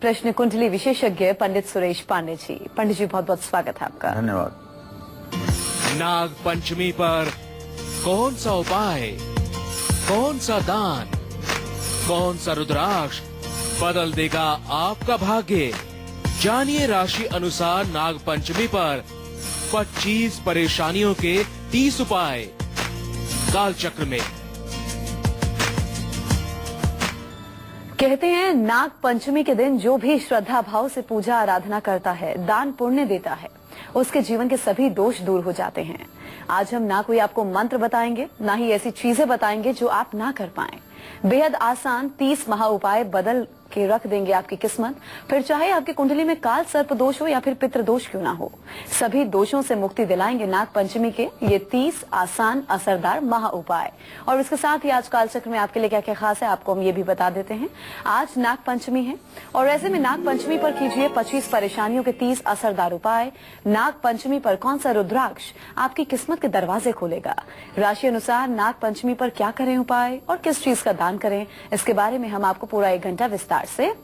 प्रश्न कुंडली विशेषज्ञ पंडित सुरेश पांडे जी। पंडित जी, बहुत बहुत स्वागत है आपका। धन्यवाद। नाग पंचमी पर कौन सा उपाय, कौन सा दान, कौन सा रुद्राक्ष बदल देगा आपका भाग्य? जानिए राशि अनुसार नाग पंचमी पर 25 परेशानियों के 30 उपाय काल चक्र में। कहते हैं नाग पंचमी के दिन जो भी श्रद्धा भाव से पूजा आराधना करता है, दान पुण्य देता है, उसके जीवन के सभी दोष दूर हो जाते हैं। आज हम ना कोई आपको मंत्र बताएंगे, ना ही ऐसी चीजें बताएंगे जो आप ना कर पाएं। बेहद आसान 30 महा उपाय बदल के रख देंगे आपकी किस्मत। फिर चाहे आपकी कुंडली में काल सर्प दोष हो या फिर पितृ दोष क्यों ना हो, सभी दोषों से मुक्ति दिलाएंगे नाग पंचमी के ये 30 आसान असरदार महा उपाय। और इसके साथ ही आज काल चक्र में आपके लिए क्या क्या खास है, आपको हम ये भी बता देते हैं। आज नाग पंचमी है और ऐसे में नाग पंचमी पर कीजिए 25 परेशानियों के 30 असरदार उपाय। नाग पंचमी पर कौन सा रुद्राक्ष आपकी किस्मत के दरवाजे खोलेगा? राशि अनुसार नाग पंचमी पर क्या करें उपाय और किस चीज का दान करें, इसके बारे में हम आपको पूरा 1 घंटा विस्तार से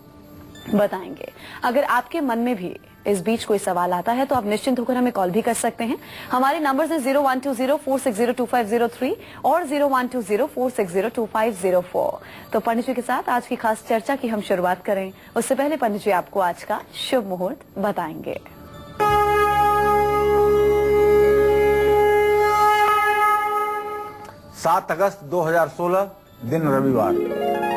बताएंगे। अगर आपके मन में भी इस बीच कोई सवाल आता है तो आप निश्चिंत होकर हमें कॉल भी कर सकते हैं। हमारे नंबर है 0120460250 और 0120460250। तो पंडित जी के साथ आज की खास चर्चा की हम शुरुआत करें, उससे पहले पंडित जी आपको आज का शुभ मुहूर्त बताएंगे। 7 अगस्त 2016 दिन रविवार।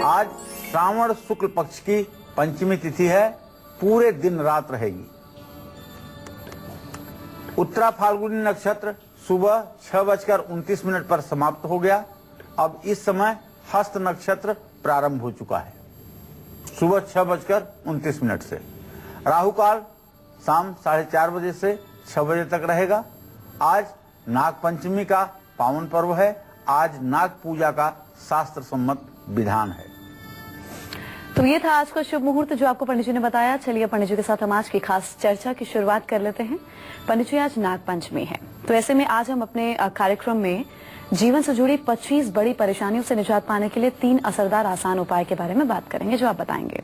आज श्रावण शुक्ल पक्ष की पंचमी तिथि है, पूरे दिन रात रहेगी। उत्तरा फाल्गुनी नक्षत्र सुबह 6:29 पर समाप्त हो गया। अब इस समय हस्त नक्षत्र प्रारंभ हो चुका है, सुबह 6:29 से। राहु काल शाम 4:30 बजे से 6 बजे तक रहेगा। आज नाग पंचमी का पावन पर्व है। आज नाग पूजा का शास्त्र सम्मत विधान है। तो ये था आज का शुभ मुहूर्त जो आपको पंडित जी ने बताया। चलिए पंडित जी के साथ हम आज की खास चर्चा की शुरुआत कर लेते हैं। पंडित जी, आज नाग पंचमी है, तो ऐसे में आज हम अपने कार्यक्रम में जीवन से जुड़ी 25 बड़ी परेशानियों से निजात पाने के लिए 3 असरदार आसान उपाय के बारे में बात करेंगे जो आप बताएंगे।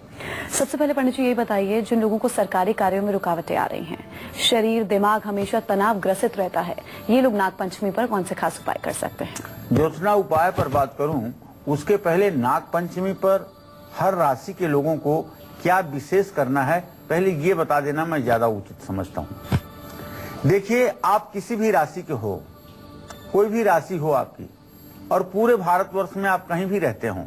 सबसे पहले पंडित जी ये बताइए, जिन लोगों को सरकारी कार्यों में रुकावटें आ रही हैं, शरीर दिमाग हमेशा तनाव ग्रसित रहता है, ये लोग नाग पंचमी पर कौन से खास उपाय कर सकते हैं? ज्योत्सना उपाय पर बात करूं उसके पहले नाग पंचमी पर हर राशि के लोगों को क्या विशेष करना है, पहले ये बता देना मैं ज्यादा उचित समझता हूँ। देखिए, आप किसी भी राशि के हो, कोई भी राशि हो आपकी, और पूरे भारतवर्ष में आप कहीं भी रहते हो,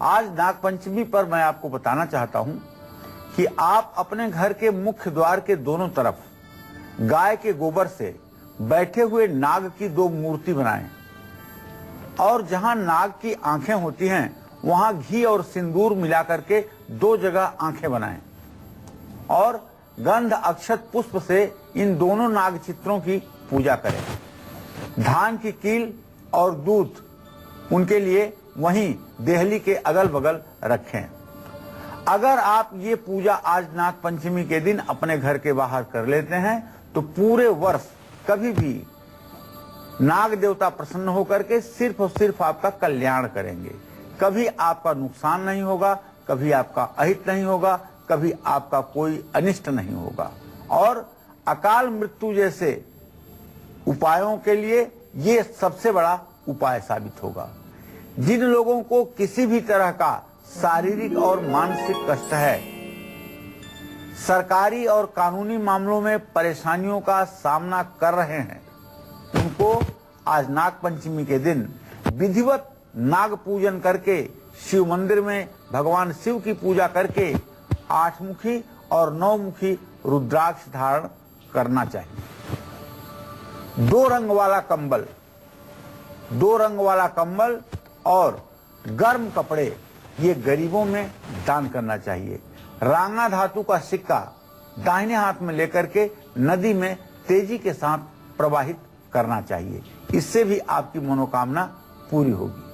आज नाग पंचमी पर मैं आपको बताना चाहता हूं कि आप अपने घर के मुख्य द्वार के दोनों तरफ गाय के गोबर से बैठे हुए नाग की 2 मूर्ति बनाएं और जहां नाग की आंखें होती हैं वहां घी और सिंदूर मिलाकर के 2 जगह आंखें बनाएं और गंध अक्षत पुष्प से इन दोनों नाग चित्रों की पूजा करें। धान की कील और दूध उनके लिए वहीं देहली के अगल बगल रखें। अगर आप ये पूजा आज नाग पंचमी के दिन अपने घर के बाहर कर लेते हैं तो पूरे वर्ष कभी भी नाग देवता प्रसन्न होकर के सिर्फ और सिर्फ आपका कल्याण करेंगे। कभी आपका नुकसान नहीं होगा, कभी आपका अहित नहीं होगा, कभी आपका कोई अनिष्ट नहीं होगा। और अकाल मृत्यु जैसे उपायों के लिए ये सबसे बड़ा उपाय साबित होगा। जिन लोगों को किसी भी तरह का शारीरिक और मानसिक कष्ट है, सरकारी और कानूनी मामलों में परेशानियों का सामना कर रहे हैं, उनको आज नाग पंचमी के दिन विधिवत नाग पूजन करके शिव मंदिर में भगवान शिव की पूजा करके 8 मुखी और 9 मुखी रुद्राक्ष धारण करना चाहिए। 2 रंग वाला कंबल और गर्म कपड़े ये गरीबों में दान करना चाहिए। रांगा धातु का सिक्का दाहिने हाथ में लेकर के नदी में तेजी के साथ प्रवाहित करना चाहिए। इससे भी आपकी मनोकामना पूरी होगी।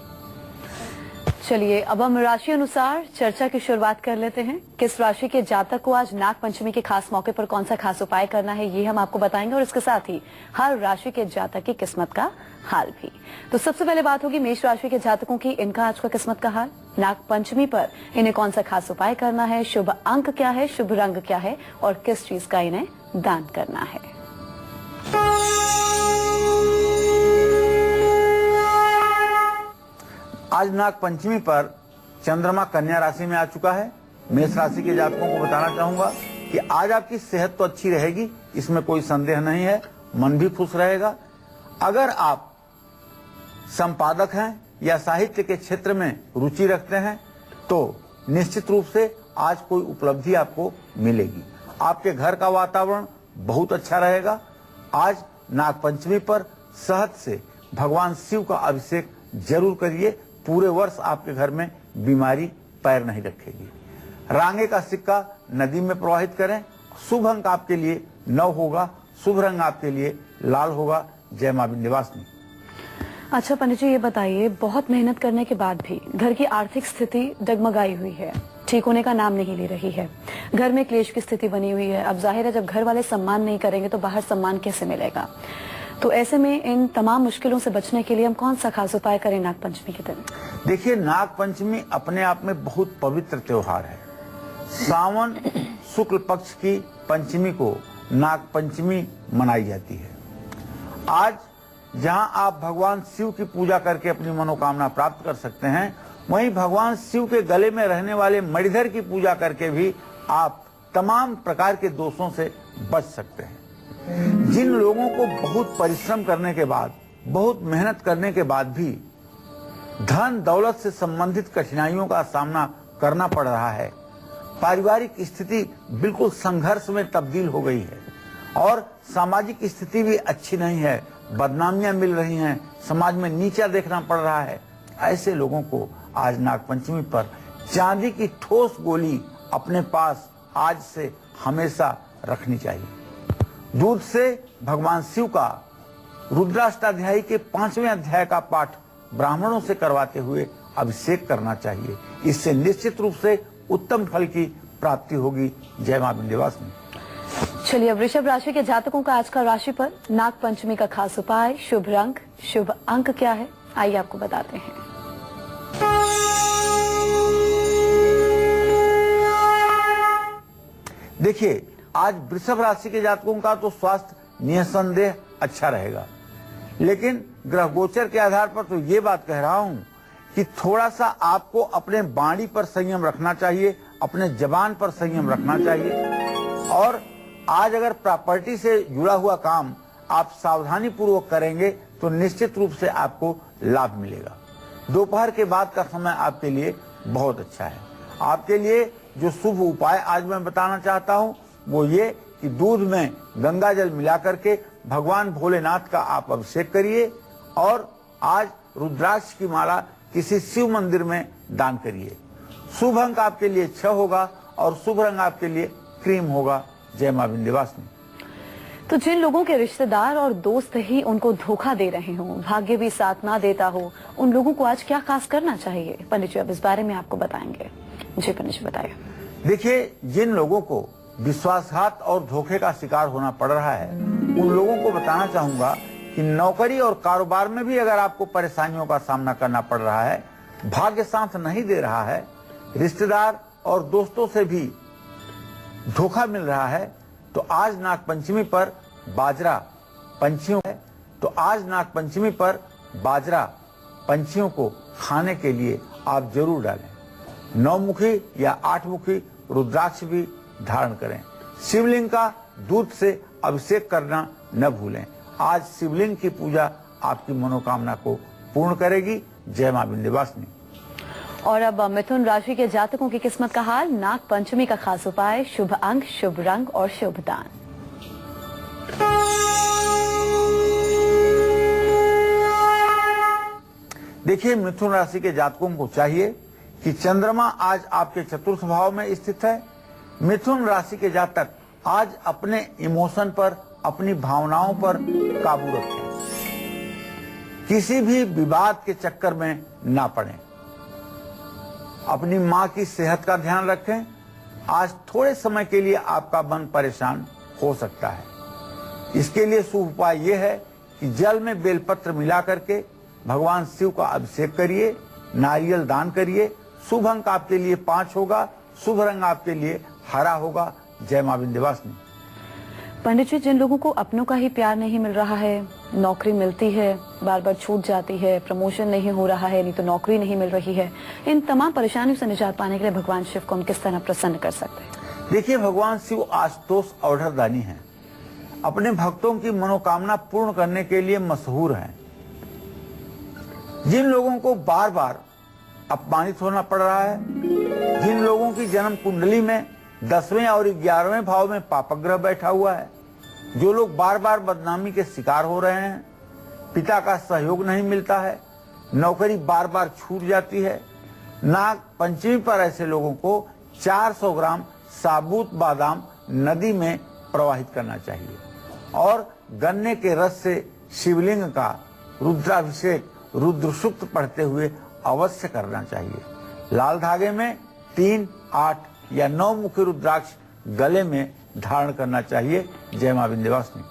चलिए अब हम राशि अनुसार चर्चा की शुरुआत कर लेते हैं। किस राशि के जातक को आज नाग पंचमी के खास मौके पर कौन सा खास उपाय करना है, ये हम आपको बताएंगे और इसके साथ ही हर राशि के जातक की किस्मत का हाल भी। तो सबसे पहले बात होगी मेष राशि के जातकों की, इनका आज का किस्मत का हाल। नाग पंचमी पर इन्हें कौन सा खास उपाय करना है, शुभ अंक क्या है, शुभ रंग क्या है और किस चीज का इन्हें दान करना है। आज नाग पंचमी पर चंद्रमा कन्या राशि में आ चुका है। मेष राशि के जातकों को बताना चाहूंगा कि आज आपकी सेहत तो अच्छी रहेगी, इसमें कोई संदेह नहीं है। मन भी खुश रहेगा। अगर आप संपादक हैं या साहित्य के क्षेत्र में रुचि रखते हैं तो निश्चित रूप से आज कोई उपलब्धि आपको मिलेगी। आपके घर का वातावरण बहुत अच्छा रहेगा। आज नाग पंचमी पर शहद से भगवान शिव का अभिषेक जरूर करिए। पूरे वर्ष आपके घर में बीमारी पैर नहीं रखेगी। रांगे का सिक्का नदी में प्रवाहित करें। शुभ अंक आपके लिए 9 होगा। शुभ रंग आपके लिए लाल होगा। जय मां विंध्यवासिनी। अच्छा पंडित जी, ये बताइए, बहुत मेहनत करने के बाद भी घर की आर्थिक स्थिति डगमगाई हुई है, ठीक होने का नाम नहीं ले रही है, घर में क्लेश की स्थिति बनी हुई है। अब जाहिर है जब घर वाले सम्मान नहीं करेंगे तो बाहर सम्मान कैसे मिलेगा। तो ऐसे में इन तमाम मुश्किलों से बचने के लिए हम कौन सा खास उपाय करें नाग पंचमी के दिन? देखिए, नाग पंचमी अपने आप में बहुत पवित्र त्योहार है। सावन शुक्ल पक्ष की पंचमी को नाग पंचमी मनाई जाती है। आज जहां आप भगवान शिव की पूजा करके अपनी मनोकामना प्राप्त कर सकते हैं, वहीं भगवान शिव के गले में रहने वाले मणिधर की पूजा करके भी आप तमाम प्रकार के दोषों से बच सकते हैं। जिन लोगों को बहुत परिश्रम करने के बाद, बहुत मेहनत करने के बाद भी धन दौलत से संबंधित कठिनाइयों का सामना करना पड़ रहा है, पारिवारिक स्थिति बिल्कुल संघर्ष में तब्दील हो गई है और सामाजिक स्थिति भी अच्छी नहीं है, बदनामियां मिल रही हैं, समाज में नीचा देखना पड़ रहा है, ऐसे लोगों को आज नाग पंचमी पर चांदी की ठोस गोली अपने पास आज से हमेशा रखनी चाहिए। दूध से भगवान शिव का रुद्राष्टाध्यायी के 5वें अध्याय का पाठ ब्राह्मणों से करवाते हुए अभिषेक करना चाहिए। इससे निश्चित रूप से उत्तम फल की प्राप्ति होगी। जय मां विंध्यवासिनी। चलिए, अब वृषभ राशि के जातकों का आज का राशिफल, नाग पंचमी का खास उपाय, शुभ रंग, शुभ अंक क्या है, आइए आपको बताते हैं। देखिए, आज वृषभ राशि के जातकों का तो स्वास्थ्य निसंदेह अच्छा रहेगा, लेकिन ग्रह गोचर के आधार पर तो ये बात कह रहा हूं कि थोड़ा सा आपको अपने वाणी पर संयम रखना चाहिए, अपने जबान पर संयम रखना चाहिए। और आज अगर प्रॉपर्टी से जुड़ा हुआ काम आप सावधानी पूर्वक करेंगे तो निश्चित रूप से आपको लाभ मिलेगा। दोपहर के बाद का समय आपके लिए बहुत अच्छा है। आपके लिए जो शुभ उपाय आज मैं बताना चाहता हूं वो ये कि दूध में गंगा जल मिला करके भगवान भोलेनाथ का आप अभिषेक करिए और आज रुद्राक्ष की माला किसी शिव मंदिर में दान करिए। शुभ अंक आपके लिए 6 होगा और शुभ रंग आपके लिए क्रीम होगा। जय मां विंध्यवासिनी। तो जिन लोगों के रिश्तेदार और दोस्त ही उनको धोखा दे रहे हो, भाग्य भी साथ ना देता हो, उन लोगों को आज क्या खास करना चाहिए? पंडित जी अब इस बारे में आपको बताएंगे। जी पंडित जी बताइए। देखिए, जिन लोगों को विश्वासघात और धोखे का शिकार होना पड़ रहा है, उन लोगों को बताना चाहूंगा कि नौकरी और कारोबार में भी अगर आपको परेशानियों का सामना करना पड़ रहा है, भाग्य साथ नहीं दे रहा है, रिश्तेदार और दोस्तों से भी धोखा मिल रहा है, तो आज नाग पंचमी पर बाजरा पंछियों है, तो आज नाग पंचमी पर बाजरा पंछियों को खाने के लिए आप जरूर डालें। 9 मुखी या 8 मुखी रुद्राक्ष भी धारण करें। शिवलिंग का दूध से अभिषेक करना न भूलें। आज शिवलिंग की पूजा आपकी मनोकामना को पूर्ण करेगी। जय मां विंध्यवासिनी। और अब मिथुन राशि के जातकों की किस्मत का हाल, नाग पंचमी का खास उपाय, शुभ अंक, शुभ रंग और शुभ दान। देखिए, मिथुन राशि के जातकों को चाहिए कि चंद्रमा आज आपके चतुर्थ भाव में स्थित है। मिथुन राशि के जातक आज अपने इमोशन पर, अपनी भावनाओं पर काबू रखें। किसी भी विवाद के चक्कर में ना पड़ें। अपनी मां की सेहत का ध्यान रखें। आज थोड़े समय के लिए आपका मन परेशान हो सकता है। इसके लिए शुभ उपाय यह है कि जल में बेलपत्र मिला करके भगवान शिव का अभिषेक करिए, नारियल दान करिए, शुभ अंक आपके लिए 5 होगा, शुभ रंग आपके लिए हरा होगा। जय मां विंध्यवासिनी। पंडित जी, जिन लोगों को अपनों का ही प्यार नहीं मिल रहा है, नौकरी मिलती है बार बार छूट जाती है, प्रमोशन नहीं हो रहा है, नहीं तो नौकरी नहीं मिल रही है, इन तमाम परेशानियों से निजात पाने के लिए भगवान शिव को हम किस तरह प्रसन्न कर सकते हैं? देखिए, भगवान शिव आशुतोष औढ़रदानी हैं। अपने भक्तों की मनोकामना पूर्ण करने के लिए मशहूर हैं। जिन लोगों को बार बार अपमानित होना पड़ रहा है, जिन लोगों की जन्म कुंडली में 10वें और 11वें भाव में पापग्रह बैठा हुआ है, जो लोग बार बार बदनामी के शिकार हो रहे हैं, पिता का सहयोग नहीं मिलता है, नौकरी बार बार छूट जाती है, नाग पंचमी पर ऐसे लोगों को 400 ग्राम साबुत बादाम नदी में प्रवाहित करना चाहिए और गन्ने के रस से शिवलिंग का रुद्राभिषेक रुद्र सूक्त पढ़ते हुए अवश्य करना चाहिए। लाल धागे में 3, 8 या 9 मुखी रुद्राक्ष गले में धारण करना चाहिए। जय मां विंध्यवासिनी।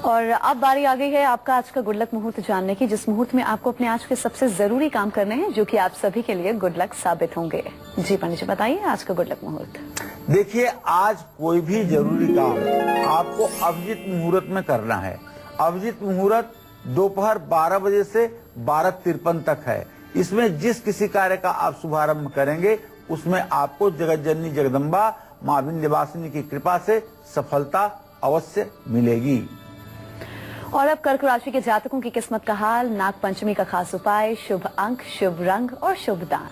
और अब बारी आ गई है आपका आज का गुड लक मुहूर्त जानने की, जिस मुहूर्त में आपको अपने आज के सबसे जरूरी काम करने हैं, जो कि आप सभी के लिए गुड लक साबित होंगे। जी पंडित जी, बताइए आज का गुड लक मुहूर्त। देखिए, आज कोई भी जरूरी काम आपको अभिजीत मुहूर्त में करना है। अभिजीत मुहूर्त दोपहर 12 बजे से 12:53 तक है। इसमें जिस किसी कार्य का आप शुभारंभ करेंगे, उसमें आपको जगत जननी जगदम्बा मां विंध्यवासिनी की कृपा से सफलता अवश्य मिलेगी। और अब कर्क राशि के जातकों की किस्मत का हाल, नाग पंचमी का खास उपाय, शुभ अंक, शुभ रंग और शुभ दान।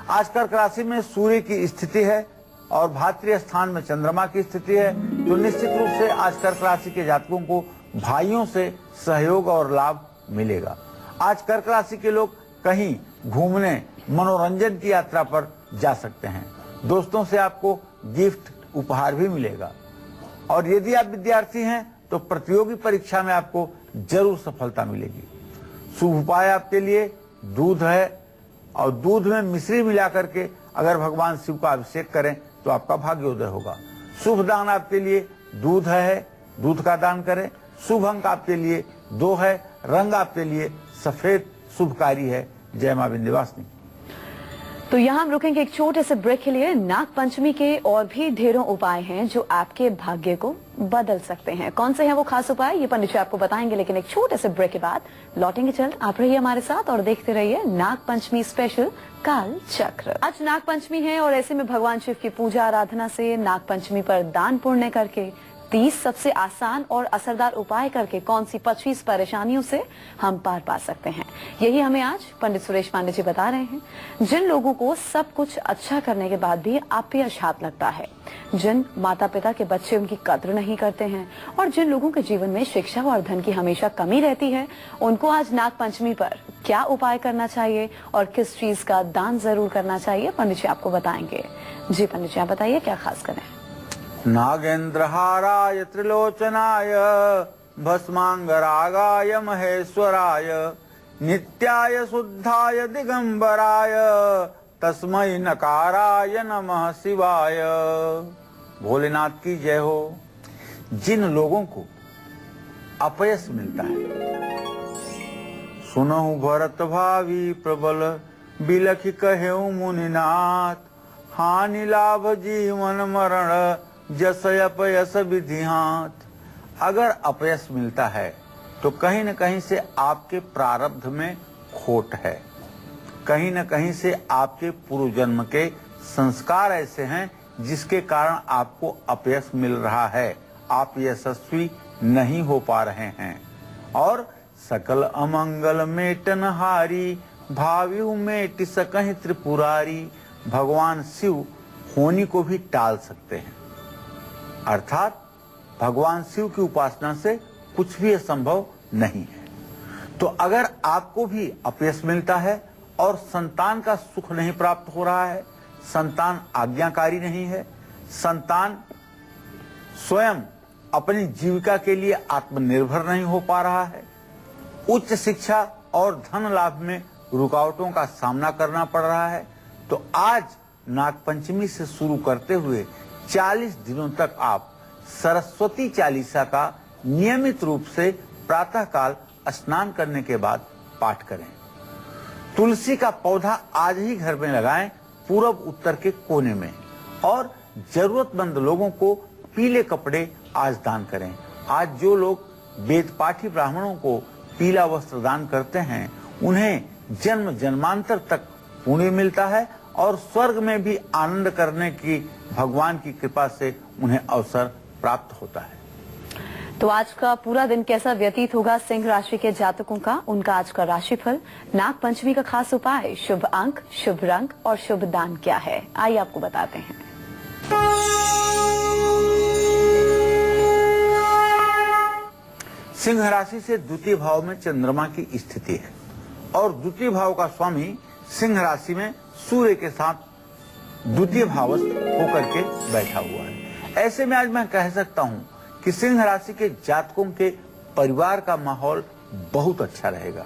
आज कर्क राशि में सूर्य की स्थिति है और भातृ स्थान में चंद्रमा की स्थिति है, तो निश्चित रूप से आज कर्क राशि के जातकों को भाइयों से सहयोग और लाभ मिलेगा। आज कर्क राशि के लोग कहीं घूमने, मनोरंजन की यात्रा पर जा सकते हैं। दोस्तों से आपको गिफ्ट उपहार भी मिलेगा। और यदि आप विद्यार्थी हैं तो प्रतियोगी परीक्षा में आपको जरूर सफलता मिलेगी। शुभ उपाय आपके लिए दूध है और दूध में मिश्री मिला करके अगर भगवान शिव का अभिषेक करें तो आपका भाग्योदय होगा। शुभ दान आपके लिए दूध है, दूध का दान करें। शुभ अंक आपके लिए 2 है, रंग आपके लिए सफेद शुभकारी है। जय मां विंध्यवासिनी। तो यहाँ हम रुकेंगे एक छोटे से ब्रेक के लिए। नाग पंचमी के और भी ढेरों उपाय हैं जो आपके भाग्य को बदल सकते हैं। कौन से हैं वो खास उपाय, ये पंडित जी आपको बताएंगे, लेकिन एक छोटे से ब्रेक के बाद लौटेंगे जल्द। आप रहिए हमारे साथ और देखते रहिए नाग पंचमी स्पेशल काल चक्र। आज नाग पंचमी है और ऐसे में भगवान शिव की पूजा आराधना से, नाग पंचमी पर दान पुण्य करके, 30 सबसे आसान और असरदार उपाय करके कौन सी 25 परेशानियों से हम पार पा सकते हैं, यही हमें आज पंडित सुरेश पांडे जी बता रहे हैं। जिन लोगों को सब कुछ अच्छा करने के बाद भी अपयश हाथ लगता है, जिन माता पिता के बच्चे उनकी कद्र नहीं करते हैं और जिन लोगों के जीवन में शिक्षा और धन की हमेशा कमी रहती है, उनको आज नाग पंचमी पर क्या उपाय करना चाहिए और किस चीज का दान जरूर करना चाहिए, पंडित जी आपको बताएंगे। जी पंडित जी, आप बताइए क्या खास करें। नागेन्द्रहाराय त्रिलोचनाय भस्मांगरागाय महेश्वराय नित्याय शुद्धाय दिगंबराय तस्मै नकाराय नमः शिवाय। भोलेनाथ की जय हो। जिन लोगों को अपयश मिलता है, सुनहु भरत भावी प्रबल बिलखि कहेउ मुनिनाथ, हानि लाभ जीवन मरण जस अपयस विधिहात। अगर अपयश मिलता है तो कहीं न कहीं से आपके प्रारब्ध में खोट है, कहीं न कहीं से आपके पूर्व जन्म के संस्कार ऐसे हैं जिसके कारण आपको अपयश मिल रहा है, आप यशस्वी नहीं हो पा रहे हैं। और सकल अमंगल मेटन हारी, भाव्यु मेटि सकहि त्रिपुरारी। भगवान शिव होनी को भी टाल सकते हैं, अर्थात भगवान शिव की उपासना से कुछ भी असंभव नहीं है। तो अगर आपको भी अपयश मिलता है और संतान का सुख नहीं प्राप्त हो रहा है, संतान आज्ञाकारी नहीं है, संतान स्वयं अपनी जीविका के लिए आत्मनिर्भर नहीं हो पा रहा है, उच्च शिक्षा और धन लाभ में रुकावटों का सामना करना पड़ रहा है, तो आज नागपंचमी से शुरू करते हुए 40 दिनों तक आप सरस्वती चालीसा का नियमित रूप से प्रातःकाल स्नान करने के बाद पाठ करें। तुलसी का पौधा आज ही घर में लगाएं, पूरब उत्तर के कोने में, और जरूरतमंद लोगों को पीले कपड़े आज दान करें। आज जो लोग वेद पाठी ब्राह्मणों को पीला वस्त्र दान करते हैं, उन्हें जन्म जन्मांतर तक पुण्य मिलता है और स्वर्ग में भी आनंद करने की भगवान की कृपा से उन्हें अवसर प्राप्त होता है। तो आज का पूरा दिन कैसा व्यतीत होगा सिंह राशि के जातकों का, उनका आज का राशिफल, नाग पंचमी का खास उपाय, शुभ अंक, शुभ रंग और शुभ दान क्या है, आइए आपको बताते हैं। सिंह राशि से द्वितीय भाव में चंद्रमा की स्थिति है और द्वितीय भाव का स्वामी सिंह राशि में सूर्य के साथ द्वितीय भावस्थ होकर के बैठा हुआ है। ऐसे में आज मैं कह सकता हूं कि सिंह राशि के जातकों के परिवार का माहौल बहुत अच्छा रहेगा।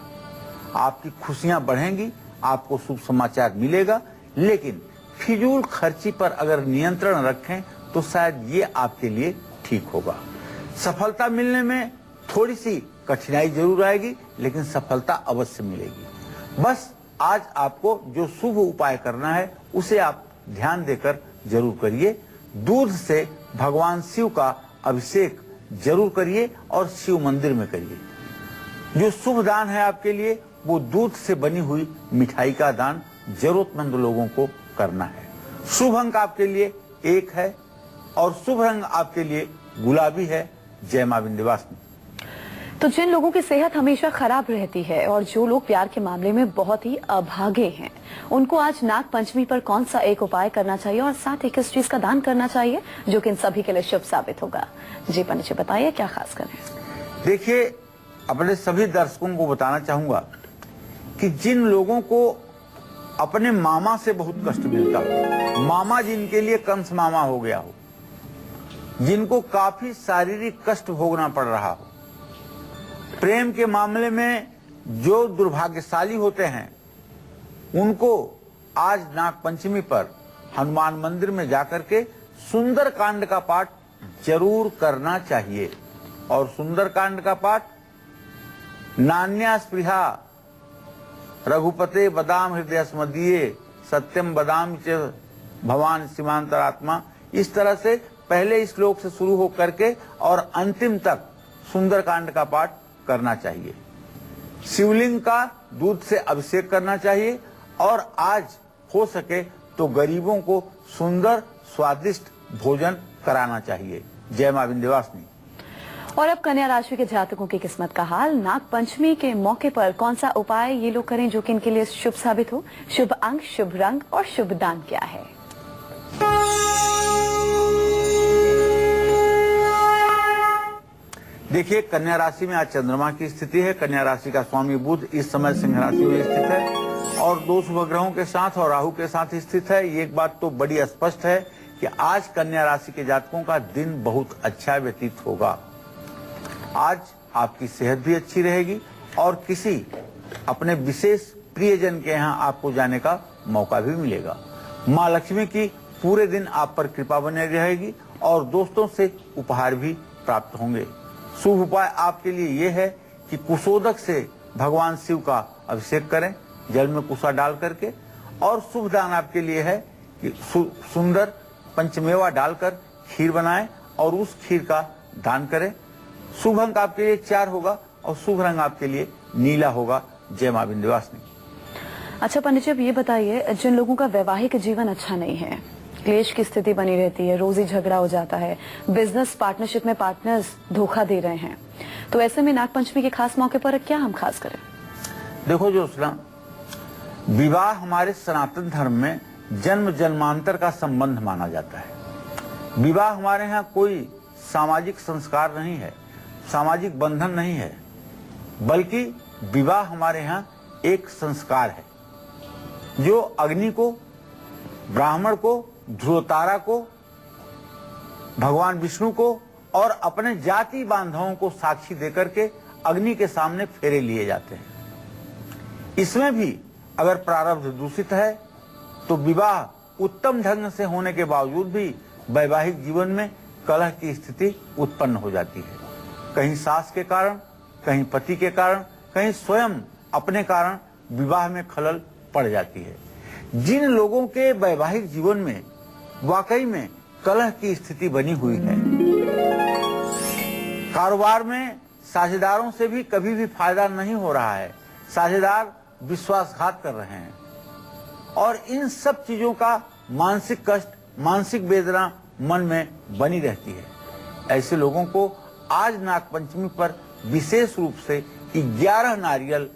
आपकी खुशियां बढ़ेंगी, आपको शुभ समाचार मिलेगा, लेकिन फिजूल खर्ची पर अगर नियंत्रण रखें तो शायद ये आपके लिए ठीक होगा। सफलता मिलने में थोड़ी सी कठिनाई जरूर आएगी, लेकिन सफलता अवश्य मिलेगी। बस आज आपको जो शुभ उपाय करना है उसे आप ध्यान देकर जरूर करिए। दूध से भगवान शिव का अभिषेक जरूर करिए और शिव मंदिर में करिए। जो शुभ दान है आपके लिए वो दूध से बनी हुई मिठाई का दान जरूरतमंद लोगों को करना है। शुभ अंक आपके लिए 1 है और शुभ रंग आपके लिए गुलाबी है। जय मां विंध्यवासिनी। तो जिन लोगों की सेहत हमेशा खराब रहती है और जो लोग प्यार के मामले में बहुत ही अभागे हैं, उनको आज नाग पंचमी पर कौन सा एक उपाय करना चाहिए और साथ ही किस चीज का दान करना चाहिए जो कि इन सभी के लिए शुभ साबित होगा? जी पंडित जी बताइए, क्या खास करें? देखिए, अपने सभी दर्शकों को बताना चाहूंगा कि जिन लोगों को अपने मामा से बहुत कष्ट मिलता हो, मामा जिनके लिए कंस मामा हो गया हो, जिनको काफी शारीरिक कष्ट भोगना पड़ रहा हो, प्रेम के मामले में जो दुर्भाग्यशाली होते हैं, उनको आज नाग पंचमी पर हनुमान मंदिर में जाकर के सुंदर कांड का पाठ जरूर करना चाहिए। और सुंदर कांड का पाठ नान्या स्पृहा रघुपते बदाम हृदय स्मदीये सत्यम बदाम च भवान सीमांतरात्मा, इस तरह से पहले श्लोक से शुरू हो करके और अंतिम तक सुंदर कांड का पाठ करना चाहिए। शिवलिंग का दूध से अभिषेक करना चाहिए और आज हो सके तो गरीबों को सुंदर स्वादिष्ट भोजन कराना चाहिए। जय मां विंध्यवासिनी। और अब कन्या राशि के जातकों की किस्मत का हाल, नाग पंचमी के मौके पर कौन सा उपाय ये लोग करें जो कि इनके लिए शुभ साबित हो? शुभ अंक, शुभ रंग और शुभ दान क्या है? देखिए, कन्या राशि में आज चंद्रमा की स्थिति है। कन्या राशि का स्वामी बुध इस समय सिंह राशि में स्थित है और 2 शुभ ग्रहों के साथ और राहु के साथ स्थित है। ये एक बात तो बड़ी स्पष्ट है कि आज कन्या राशि के जातकों का दिन बहुत अच्छा व्यतीत होगा। आज आपकी सेहत भी अच्छी रहेगी और किसी अपने विशेष प्रियजन के यहाँ आपको जाने का मौका भी मिलेगा। माँ लक्ष्मी की पूरे दिन आप पर कृपा बनी रहेगी और दोस्तों से उपहार भी प्राप्त होंगे। शुभ उपाय आपके लिए ये है कि कुशोदक से भगवान शिव का अभिषेक करें, जल में कुशा डाल करके। और शुभ दान आपके लिए है कि सुंदर पंचमेवा डालकर खीर बनाएं और उस खीर का दान करें। शुभ अंक आपके लिए 4 होगा और शुभ रंग आपके लिए नीला होगा। जय मां विंध्यवासिनी। अच्छा पंडित जी, अब ये बताइए, जिन लोगों का वैवाहिक जीवन अच्छा नहीं है, क्लेश की स्थिति बनी रहती है, रोज ही झगड़ा हो जाता है, बिजनेस पार्टनरशिप में पार्टनर्स धोखा दे रहे हैं, तो ऐसे में नाग पंचमी के खास मौके पर क्या हम खास करें? देखो जोशना, विवाह हमारे सनातन धर्म में जन्म जन्मांतर का संबंध माना जाता है। विवाह हमारे यहाँ कोई सामाजिक संस्कार नहीं है, सामाजिक बंधन नहीं है, बल्कि विवाह हमारे यहाँ एक संस्कार है जो अग्नि को, ब्राह्मण को, ध्रुवतारा को, भगवान विष्णु को और अपने जाति बांधवों को साक्षी देकर के अग्नि के सामने फेरे लिए जाते हैं। इसमें भी अगर प्रारब्ध दूषित है तो विवाह उत्तम ढंग से होने के बावजूद भी वैवाहिक जीवन में कलह की स्थिति उत्पन्न हो जाती है। कहीं सास के कारण, कहीं पति के कारण, कहीं स्वयं अपने कारण विवाह में खलल पड़ जाती है। जिन लोगों के वैवाहिक जीवन में वाकई में कलह की स्थिति बनी हुई है, कारोबार में साझेदारों से भी कभी भी फायदा नहीं हो रहा है, साझेदार विश्वासघात कर रहे हैं और इन सब चीजों का मानसिक कष्ट, मानसिक वेदना मन में बनी रहती है, ऐसे लोगों को आज नागपंचमी पर विशेष रूप से 11 नारियल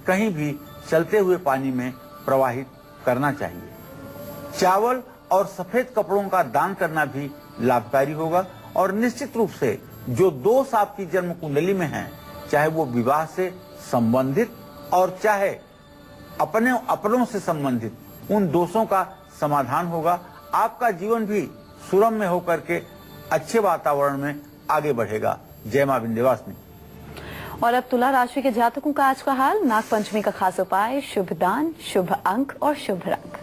कहीं भी चलते हुए पानी में प्रवाहित करना चाहिए। चावल और सफेद कपड़ों का दान करना भी लाभकारी होगा और निश्चित रूप से जो दोष आपकी जन्म कुंडली में हैं, चाहे वो विवाह से संबंधित और चाहे अपनों से संबंधित, उन दोषों का समाधान होगा। आपका जीवन भी सुरम्य होकर के अच्छे वातावरण में आगे बढ़ेगा। जय मां विंध्यवासिनी। और अब तुला राशि के जातकों का आज का हाल। नागपंचमी का खास उपाय, शुभ दान, शुभ अंक और शुभ रंग।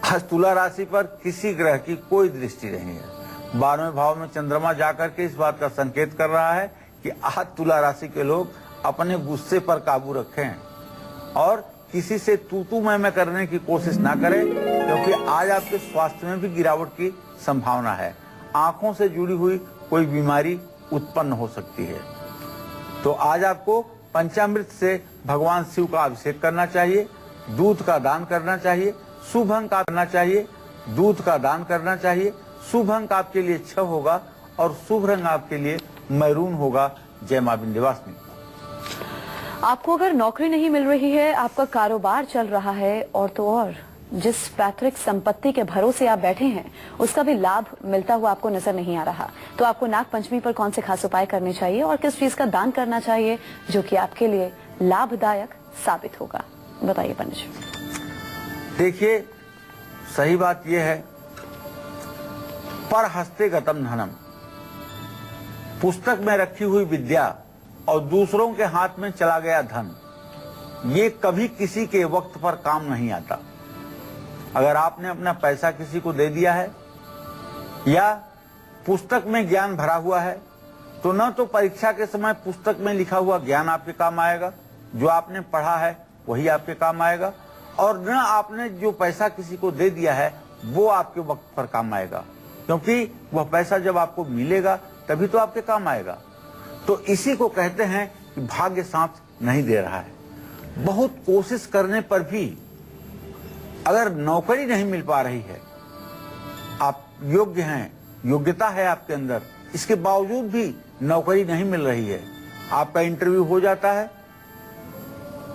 आज तुला राशि पर किसी ग्रह की कोई दृष्टि नहीं है। 12वें भाव में चंद्रमा जाकर के इस बात का संकेत कर रहा है कि आज तुला राशि के लोग अपने गुस्से पर काबू रखें और किसी से तू मैं करने की कोशिश ना करें, क्योंकि आज आपके स्वास्थ्य में भी गिरावट की संभावना है। आंखों से जुड़ी हुई कोई बीमारी उत्पन्न हो सकती है। तो आज आपको पंचामृत से भगवान शिव का अभिषेक करना चाहिए, दूध का दान करना चाहिए, शुभ अंक करना चाहिए, दूध का दान करना चाहिए। शुभ अंक आपके लिए 6 होगा और शुभ रंग आपके लिए मैरून होगा। जय मां विंध्यवासिनी। आपको अगर नौकरी नहीं मिल रही है, आपका कारोबार चल रहा है और तो और जिस पैतृक संपत्ति के भरोसे आप बैठे हैं उसका भी लाभ मिलता हुआ आपको नजर नहीं आ रहा, तो आपको नागपंचमी पर कौन से खास उपाय करने चाहिए और किस चीज का दान करना चाहिए जो कि आपके लिए लाभदायक साबित होगा, बताइए पंडित जी। देखिए, सही बात यह है, पर हस्ते गतम धनम, पुस्तक में रखी हुई विद्या और दूसरों के हाथ में चला गया धन, ये कभी किसी के वक्त पर काम नहीं आता। अगर आपने अपना पैसा किसी को दे दिया है या पुस्तक में ज्ञान भरा हुआ है, तो न तो परीक्षा के समय पुस्तक में लिखा हुआ ज्ञान आपके काम आएगा, जो आपने पढ़ा है वही आपके काम आएगा, और न आपने जो पैसा किसी को दे दिया है वो आपके वक्त पर काम आएगा, क्योंकि वह पैसा जब आपको मिलेगा तभी तो आपके काम आएगा। तो इसी को कहते हैं कि भाग्य साथ नहीं दे रहा है। बहुत कोशिश करने पर भी अगर नौकरी नहीं मिल पा रही है, आप योग्य हैं, योग्यता है आपके अंदर, इसके बावजूद भी नौकरी नहीं मिल रही है, आपका इंटरव्यू हो जाता है,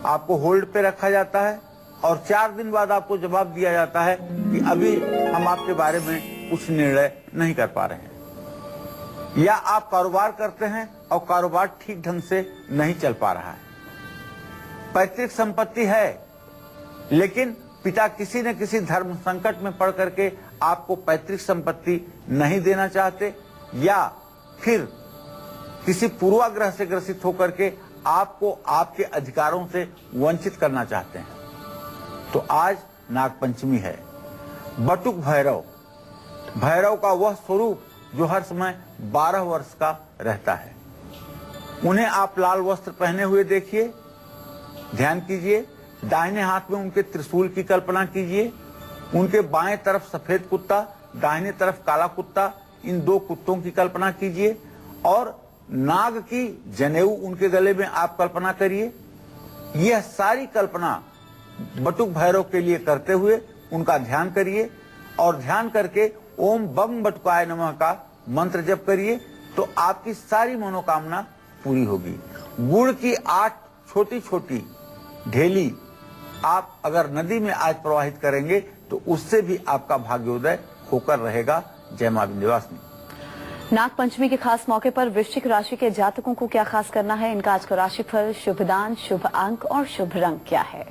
आपको होल्ड पे रखा जाता है और 4 दिन बाद आपको जवाब दिया जाता है कि अभी हम आपके बारे में कुछ निर्णय नहीं कर पा रहे हैं। या आप कारोबार करते हैं और कारोबार ठीक ढंग से नहीं चल पा रहा है, पैतृक संपत्ति है लेकिन पिता किसी न किसी धर्म संकट में पड़ करके आपको पैतृक संपत्ति नहीं देना चाहते, या फिर किसी पूर्वाग्रह से ग्रसित होकर के आपको आपके अधिकारों से वंचित करना चाहते हैं। तो आज नागपंचमी है। बटुक भैरव, भैरव का वह स्वरूप जो हर समय 12 वर्ष का रहता है, उन्हें आप लाल वस्त्र पहने हुए देखिए, ध्यान कीजिए। दाहिने हाथ में उनके त्रिशूल की कल्पना कीजिए, उनके बाएं तरफ सफेद कुत्ता, दाहिने तरफ काला कुत्ता, इन 2 कुत्तों की कल्पना कीजिए और नाग की जनेऊ उनके गले में आप कल्पना करिए। यह सारी कल्पना बटुक भैरव के लिए करते हुए उनका ध्यान करिए और ध्यान करके ओम बम बटुकाय नमः का मंत्र जप करिए, तो आपकी सारी मनोकामना पूरी होगी। गुड़ की 8 छोटी छोटी ढेली आप अगर नदी में आज प्रवाहित करेंगे तो उससे भी आपका भाग्योदय होकर रहेगा। जय मां विंध्यवासिनी। नागपंचमी के खास मौके पर वृश्चिक राशि के जातकों को क्या खास करना है, इनका आज का राशिफल, शुभ दान, शुभ अंक और शुभ रंग क्या है।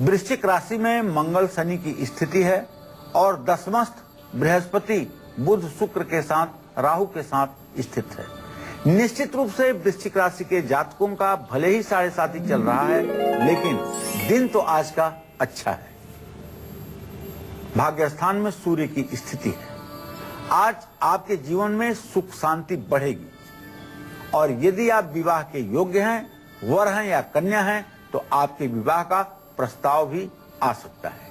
वृश्चिक राशि में मंगल शनि की स्थिति है और दशमस्थ बृहस्पति बुध शुक्र के साथ राहु के साथ स्थित है। निश्चित रूप से वृश्चिक राशि के जातकों का भले ही 7.5 चल रहा है, लेकिन दिन तो आज का अच्छा है। भाग्य स्थान में सूर्य की स्थिति है। आज आपके जीवन में सुख शांति बढ़ेगी और यदि आप विवाह के योग्य हैं, वर हैं या कन्या हैं, तो आपके विवाह का प्रस्ताव भी आ सकता है।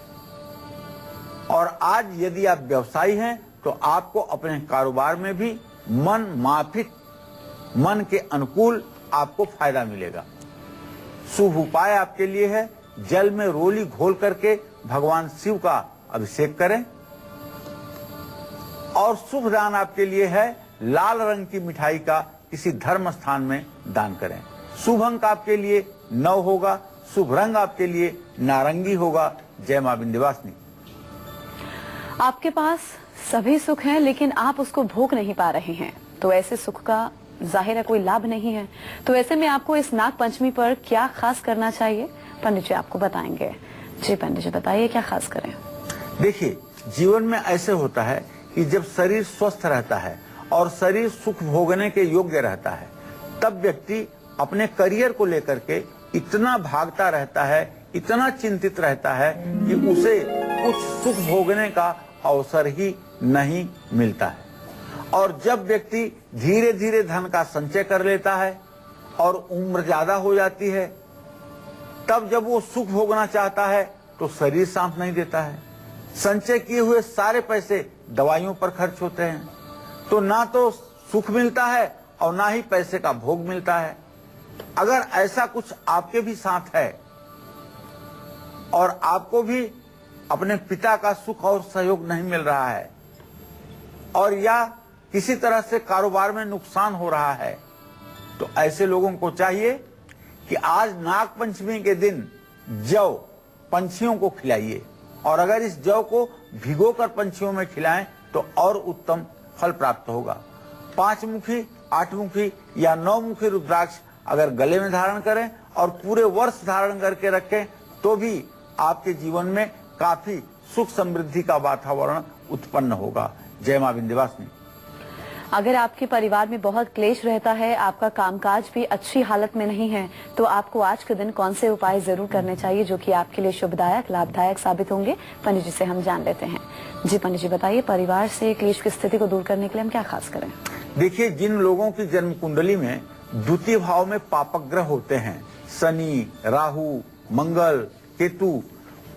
और आज यदि आप व्यवसायी हैं तो आपको अपने कारोबार में भी मन माफिक, मन के अनुकूल आपको फायदा मिलेगा। शुभ उपाय आपके लिए है जल में रोली घोल करके भगवान शिव का अभिषेक करें और शुभ दान आपके लिए है लाल रंग की मिठाई का किसी धर्म स्थान में दान करें। शुभ अंक आपके लिए 9 होगा। शुभ रंग आपके लिए नारंगी होगा। जय मां विंध्यवासिनी। आपके पास सभी सुख हैं लेकिन आप उसको भोग नहीं पा रहे हैं, तो ऐसे सुख का जाहिर है कोई लाभ नहीं है। तो ऐसे में आपको इस नाग पंचमी पर क्या खास करना चाहिए, पंडित जी आपको बताएंगे। जी पंडित जी बताइए क्या खास करें। देखिए, जीवन में ऐसे होता है कि जब शरीर स्वस्थ रहता है और शरीर सुख भोगने के योग्य रहता है, तब व्यक्ति अपने करियर को लेकर के इतना भागता रहता है, इतना चिंतित रहता है कि उसे कुछ सुख भोगने का अवसर ही नहीं मिलता है। और जब व्यक्ति धीरे धीरे धन का संचय कर लेता है और उम्र ज्यादा हो जाती है, तब जब वो सुख भोगना चाहता है तो शरीर साथ नहीं देता है। संचय किए हुए सारे पैसे दवाइयों पर खर्च होते हैं, तो ना तो सुख मिलता है और ना ही पैसे का भोग मिलता है। अगर ऐसा कुछ आपके भी साथ है और आपको भी अपने पिता का सुख और सहयोग नहीं मिल रहा है और या किसी तरह से कारोबार में नुकसान हो रहा है, तो ऐसे लोगों को चाहिए कि आज नाग पंचमी के दिन जौ पंछियों को खिलाइए और अगर इस जौ को भिगोकर पंछियों में खिलाएं तो और उत्तम फल प्राप्त होगा। 5 मुखी, 8 मुखी या 9 मुखी रुद्राक्ष अगर गले में धारण करें और पूरे वर्ष धारण करके रखें तो भी आपके जीवन में काफी सुख समृद्धि का वातावरण उत्पन्न होगा। जय मां विंध्यवासिनी। अगर आपके परिवार में बहुत क्लेश रहता है, आपका कामकाज भी अच्छी हालत में नहीं है, तो आपको आज के दिन कौन से उपाय जरूर करने चाहिए जो कि आपके लिए शुभदायक लाभदायक साबित होंगे, पंडित जी से हम जान लेते हैं। जी पंडित जी बताइए, परिवार से क्लेश की स्थिति को दूर करने के लिए हम क्या खास करें। देखिए, जिन लोगों की जन्म कुंडली में द्वितीय भाव में पापग्रह होते हैं, शनि, राहु, मंगल, केतु,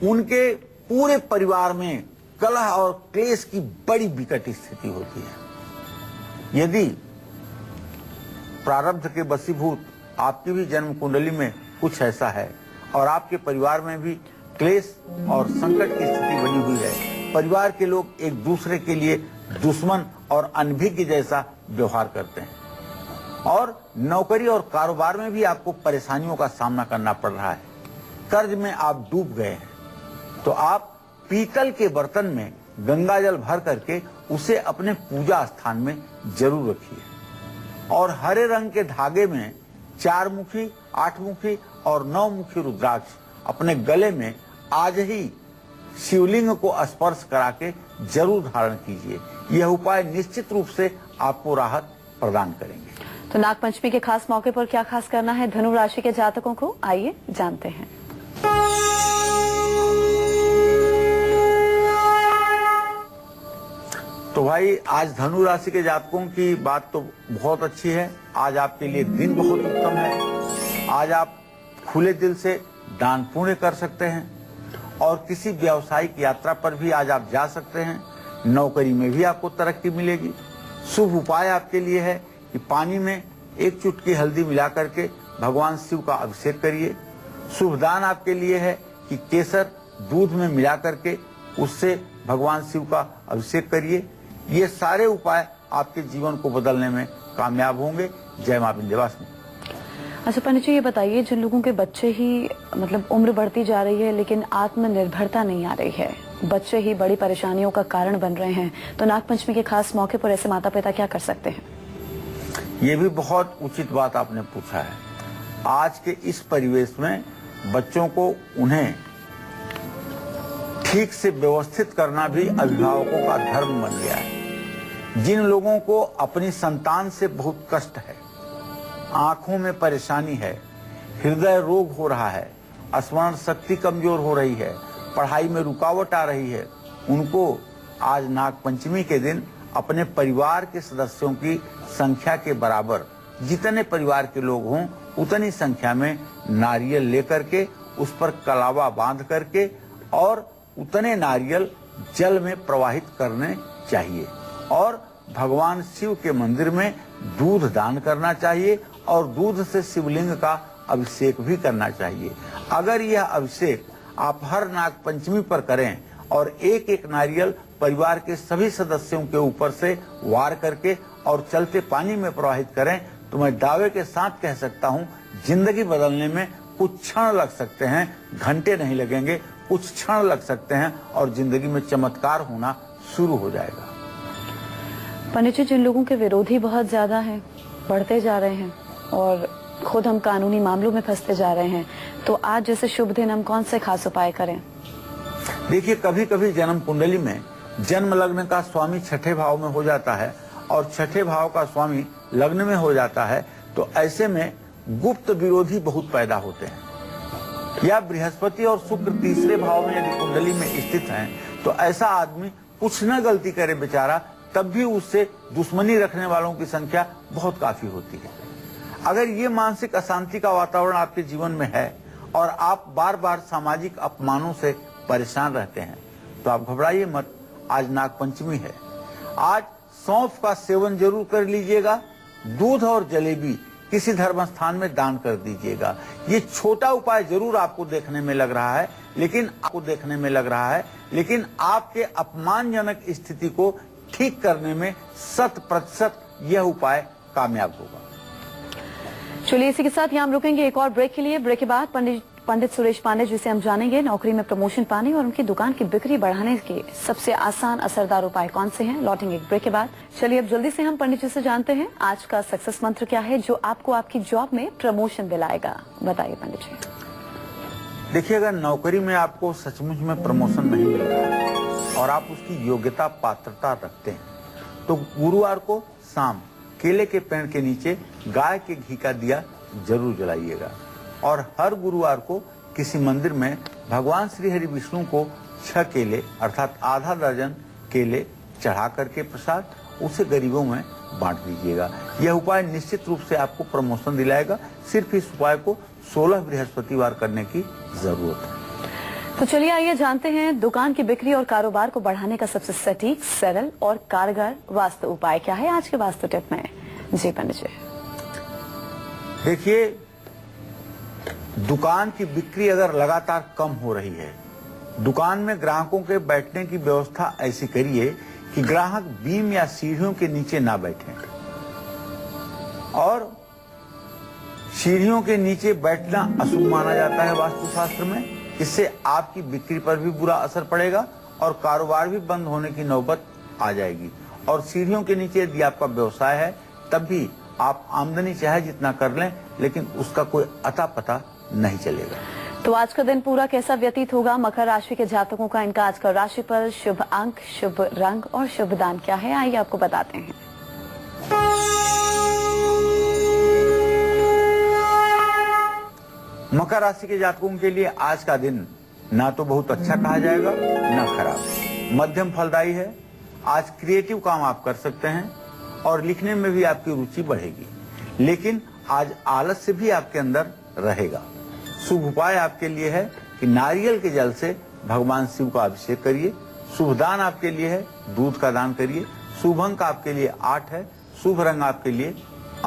उनके पूरे परिवार में कलह और क्लेश की बड़ी विकट स्थिति होती है। यदि प्रारब्ध के वशीभूत आपकी भी जन्म कुंडली में कुछ ऐसा है और आपके परिवार में भी क्लेश और संकट की स्थिति बनी हुई है, परिवार के लोग एक दूसरे के लिए दुश्मन और अनभिज्ञ जैसा व्यवहार करते हैं और नौकरी और कारोबार में भी आपको परेशानियों का सामना करना पड़ रहा है, कर्ज में आप डूब गए हैं, तो आप पीतल के बर्तन में गंगा जल भर करके उसे अपने पूजा स्थान में जरूर रखिए और हरे रंग के धागे में 4 मुखी, 8 मुखी और 9 मुखी रुद्राक्ष अपने गले में आज ही शिवलिंग को स्पर्श करा के जरूर धारण कीजिए। यह उपाय निश्चित रूप से आपको राहत प्रदान करेंगे। तो नाग पंचमी के खास मौके पर क्या खास करना है धनु राशि के जातकों को, आइए जानते हैं। तो भाई, आज धनु राशि के जातकों की बात तो बहुत अच्छी है। आज आपके लिए दिन बहुत उत्तम है। आज आप खुले दिल से दान पुण्य कर सकते हैं और किसी व्यावसायिक यात्रा पर भी आज आप जा सकते हैं। नौकरी में भी आपको तरक्की मिलेगी। शुभ उपाय आपके लिए है कि पानी में 1 चुटकी हल्दी मिला करके भगवान शिव का अभिषेक करिए। शुभ दान आपके लिए है कि केसर दूध में मिला करके उससे भगवान शिव का अभिषेक करिए। ये सारे उपाय आपके जीवन को बदलने में कामयाब होंगे। जय मां विंध्यवासिनी। अच्छा पंडित जी ये बताइए, जिन लोगों के बच्चे ही मतलब उम्र बढ़ती जा रही है लेकिन आत्मनिर्भरता नहीं आ रही है, बच्चे ही बड़ी परेशानियों का कारण बन रहे हैं, तो नागपंचमी के खास मौके पर ऐसे माता पिता क्या कर सकते हैं? ये भी बहुत उचित बात आपने पूछा है। आज के इस परिवेश में बच्चों को उन्हें ठीक से व्यवस्थित करना भी अभिभावकों का धर्म बन गया है। जिन लोगों को अपनी संतान से बहुत कष्ट है, आंखों में परेशानी है, हृदय रोग हो रहा है, स्मरण शक्ति कमजोर हो रही है, पढ़ाई में रुकावट आ रही है, उनको आज नाग पंचमी के दिन अपने परिवार के सदस्यों की संख्या के बराबर जितने परिवार के लोग हों उतनी संख्या में नारियल लेकर के उस पर कलावा बांध करके और उतने नारियल जल में प्रवाहित करने चाहिए और भगवान शिव के मंदिर में दूध दान करना चाहिए और दूध से शिवलिंग का अभिषेक भी करना चाहिए। अगर यह अभिषेक आप हर नाग पंचमी पर करें और एक एक नारियल परिवार के सभी सदस्यों के ऊपर से वार करके और चलते पानी में प्रवाहित करें तो मैं दावे के साथ कह सकता हूं जिंदगी बदलने में कुछ क्षण लग सकते हैं, घंटे नहीं लगेंगे, कुछ क्षण लग सकते हैं और जिंदगी में चमत्कार होना शुरू हो जाएगा। पंडित जी, जिन लोगों के विरोधी बहुत ज्यादा हैं, बढ़ते जा रहे हैं और खुद हम कानूनी मामलों में फंसते जा रहे हैं, तो आज जैसे शुभ दिन हम कौन से खास उपाय करें? देखिए, कभी कभी जन्म कुंडली में जन्म लग्न का स्वामी छठे भाव में हो जाता है और छठे भाव का स्वामी लग्न में हो जाता है, तो ऐसे में गुप्त विरोधी बहुत पैदा होते हैं। या बृहस्पति और शुक्र तीसरे भाव में यदि कुंडली में स्थित हैं तो ऐसा आदमी कुछ न गलती करे बेचारा, तब भी उससे दुश्मनी रखने वालों की संख्या बहुत काफी होती है। अगर ये मानसिक अशांति का वातावरण आपके जीवन में है और आप बार बार सामाजिक अपमानों से परेशान रहते हैं तो आप घबराइए मत। आज नाग पंचमी है, आज सौंफ का सेवन जरूर कर लीजिएगा, दूध और जलेबी किसी धर्म स्थान में दान कर दीजिएगा। ये छोटा उपाय जरूर आपको देखने में लग रहा है, लेकिन आपके अपमानजनक स्थिति को ठीक करने में 100% यह उपाय कामयाब होगा। चलिए, इसी के साथ यहाँ हम रुकेंगे एक और ब्रेक के लिए। ब्रेक के बाद पंडित सुरेश पांडे जी से हम जानेंगे नौकरी में प्रमोशन पाने और उनकी दुकान की बिक्री बढ़ाने के सबसे आसान असरदार उपाय कौन से हैं। लौटेंगे एक ब्रेक के बाद। चलिए, अब जल्दी से हम पंडित जी से जानते हैं आज का सक्सेस मंत्र क्या है जो आपको आपकी जॉब में प्रमोशन दिलाएगा। बताइए पंडित जी। देखिए, अगर नौकरी में आपको सचमुच में प्रमोशन नहीं मिल रहा है और आप उसकी योग्यता पात्रता रखते हैं तो गुरुवार को शाम केले के पेड़ के नीचे गाय के घी का दिया जरूर जलाइएगा और हर गुरुवार को किसी मंदिर में भगवान श्री हरि विष्णु को 6 केले अर्थात आधा दर्जन केले चढ़ा करके प्रसाद उसे गरीबों में बांट दीजिएगा। यह उपाय निश्चित रूप से आपको प्रमोशन दिलाएगा। सिर्फ इस उपाय को 16 बृहस्पतिवार करने की जरूरत है। तो चलिए आइए जानते हैं दुकान की बिक्री और कारोबार को बढ़ाने का सबसे सटीक, सरल और कारगर वास्तु उपाय क्या है आज के वास्तु टिप में। जी पंडित जी। देखिए, दुकान की बिक्री अगर लगातार कम हो रही है, दुकान में ग्राहकों के बैठने की व्यवस्था ऐसी करिए कि ग्राहक बीम या सीढ़ियों के नीचे ना बैठें और सीढ़ियों के नीचे बैठना अशुभ माना जाता है वास्तुशास्त्र में। इससे आपकी बिक्री पर भी बुरा असर पड़ेगा और कारोबार भी बंद होने की नौबत आ जाएगी। और सीढ़ियों के नीचे यदि आपका व्यवसाय है तब भी आप आमदनी चाहे जितना कर लें लेकिन उसका कोई अता पता नहीं चलेगा। तो आज का दिन पूरा कैसा व्यतीत होगा मकर राशि के जातकों का? इनका आज का राशिफल, शुभ अंक, शुभ रंग और शुभ दान क्या है, आइए आपको बताते हैं। मकर राशि के जातकों के लिए आज का दिन ना तो बहुत अच्छा कहा जाएगा ना खराब, मध्यम फलदायी है। आज क्रिएटिव काम आप कर सकते हैं और लिखने में भी आपकी रुचि बढ़ेगी, लेकिन आज आलस्य भी आपके अंदर रहेगा। शुभ उपाय आपके लिए है कि नारियल के जल से भगवान शिव का अभिषेक करिए। शुभ दान आपके लिए है दूध का दान करिए। शुभ अंक आपके लिए 8 है। शुभ रंग आपके लिए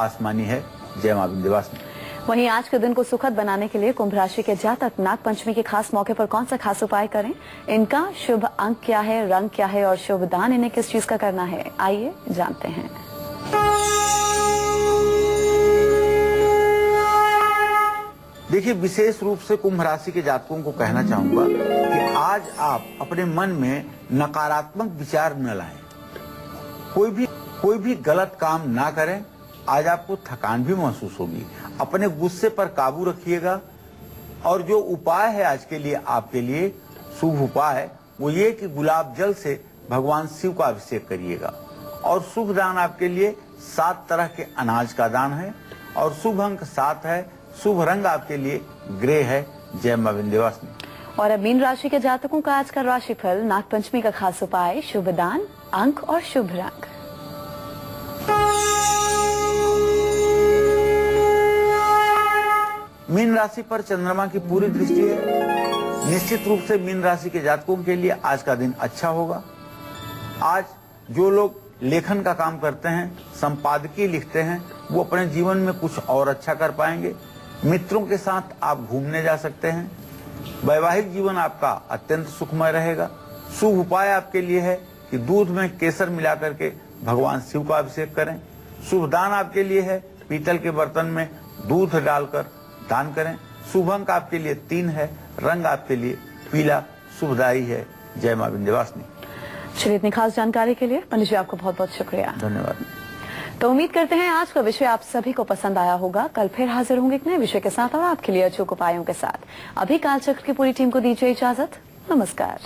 आसमानी है। जय मां विंध्यवासिनी। वहीं आज के दिन को सुखद बनाने के लिए कुंभ राशि के जातक नाग पंचमी के खास मौके पर कौन सा खास उपाय करें, इनका शुभ अंक क्या है, रंग क्या है और शुभ दान इन्हें किस चीज का करना है, आइए जानते हैं। देखिए, विशेष रूप से कुंभ राशि के जातकों को कहना चाहूंगा कि आज आप अपने मन में नकारात्मक विचार न लाएं। कोई भी गलत काम ना करें। आज आपको थकान भी महसूस होगी। अपने गुस्से पर काबू रखिएगा और जो उपाय है आज के लिए आपके लिए शुभ उपाय वो ये कि गुलाब जल से भगवान शिव का अभिषेक करिएगा। और शुभ दान आपके लिए 7 तरह के अनाज का दान है और शुभ अंक 7 है। शुभ रंग आपके लिए ग्रे है। जय मां विंध्यवासिनी। और अब मीन राशि के जातकों का आज का राशिफल, नागपंचमी का खास उपाय, शुभ दान, अंक और शुभ रंग। मीन राशि पर चंद्रमा की पूरी दृष्टि है। निश्चित रूप से मीन राशि के जातकों के लिए आज का दिन अच्छा होगा। आज जो लोग लेखन का काम करते हैं, संपादकीय लिखते हैं, वो अपने जीवन में कुछ और अच्छा कर पाएंगे। मित्रों के साथ आप घूमने जा सकते हैं। वैवाहिक जीवन आपका अत्यंत सुखमय रहेगा। शुभ उपाय आपके लिए है कि दूध में केसर मिलाकर के भगवान शिव का अभिषेक करें। शुभ दान आपके लिए है पीतल के बर्तन में दूध डालकर दान करें। शुभ अंक आपके लिए 3 है। रंग आपके लिए पीला शुभदायी है। जय मां विंध्यवासिनी। चलिए, इतनी खास जानकारी के लिए पंडित जी आपको बहुत बहुत शुक्रिया। धन्यवाद। तो उम्मीद करते हैं आज का विषय आप सभी को पसंद आया होगा। कल फिर हाजिर होंगे एक नए विषय के साथ और आपके लिए अचूक उपायों के साथ। अभी कालचक्र की पूरी टीम को दीजिए इजाजत। नमस्कार।